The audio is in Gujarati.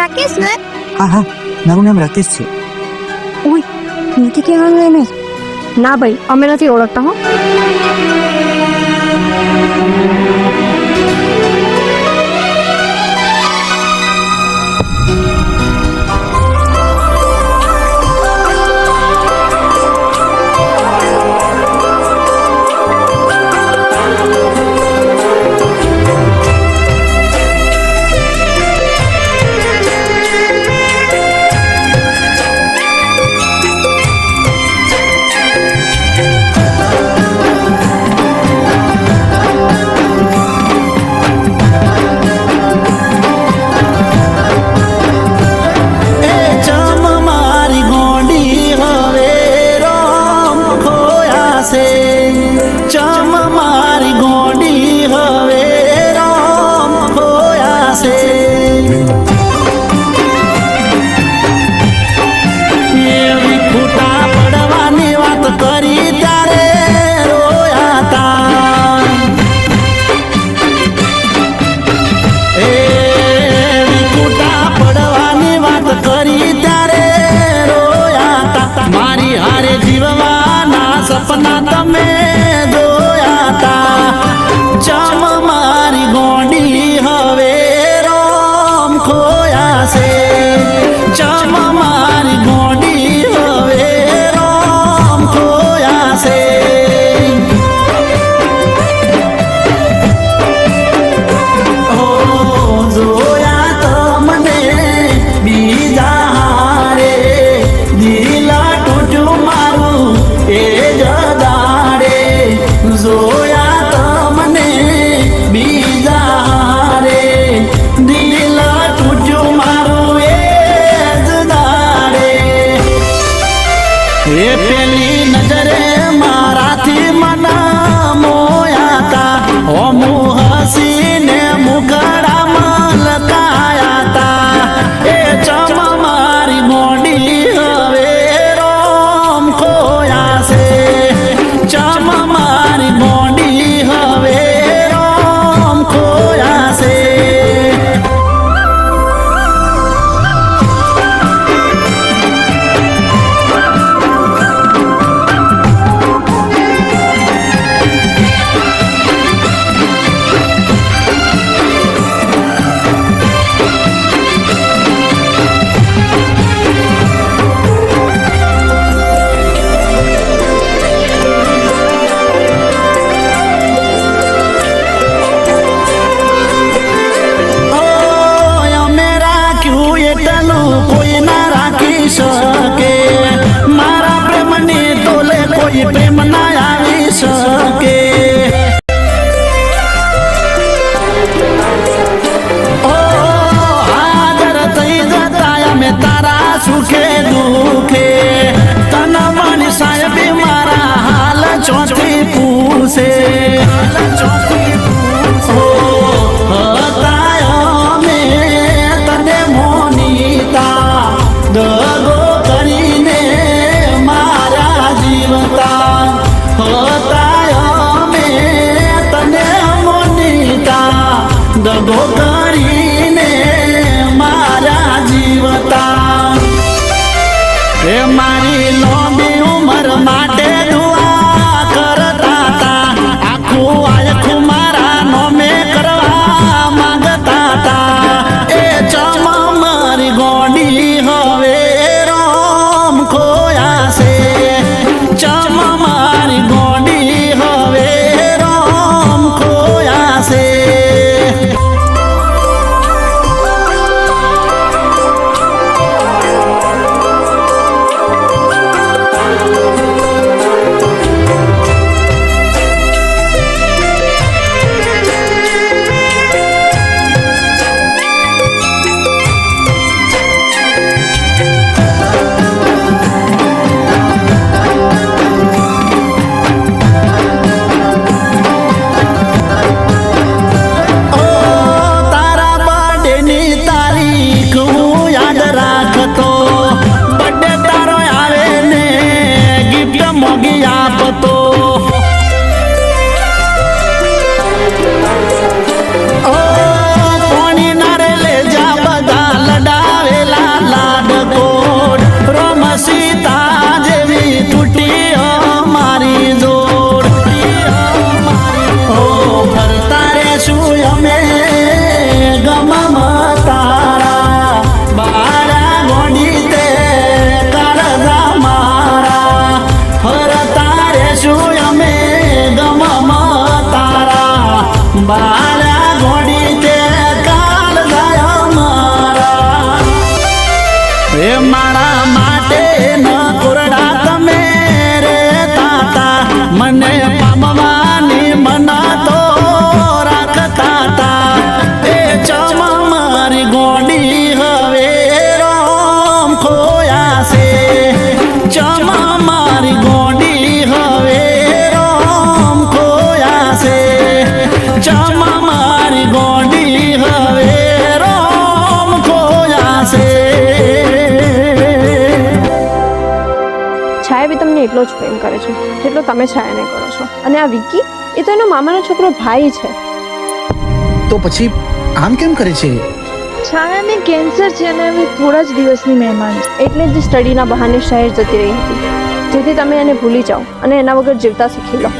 રાકેશ ને? હા હા, મારું નામ રાકેશ છે. ઓય, નથી કહેવાનું એને. ના ભાઈ, અમે નથી ઓળખતા હો. બાળા ઘોડી તે કાલ જાય મારા એ મારા માટે ન કોરડા તમે રે તાતા મને પામવાની મના તો રાખતા તા એ ચમા મારી ગોડી હવે રોમ ખોયા છે ચમા મારી ગોડી હવે રોમ ખોયા છે ચમા મારી ગોડી હવે રોમ ખોયા છે છાયા બી તમને એટલો જ પ્રેમ કરે છે જેટલો તમે છાયાને કરો છો. અને આ વિકી એ તો એનો મામાનો છોકરો ભાઈ છે. તો પછી આમ કેમ કરે છે? છાયાને કેન્સર છે અને હવે થોડા જ દિવસની મહેમાન છે. એટલે જ સ્ટડીના બહાને શહેર જતી રહી હતી જેથી તમે એને ભૂલી જાઓ અને એના વગર જીવતા શીખી લો.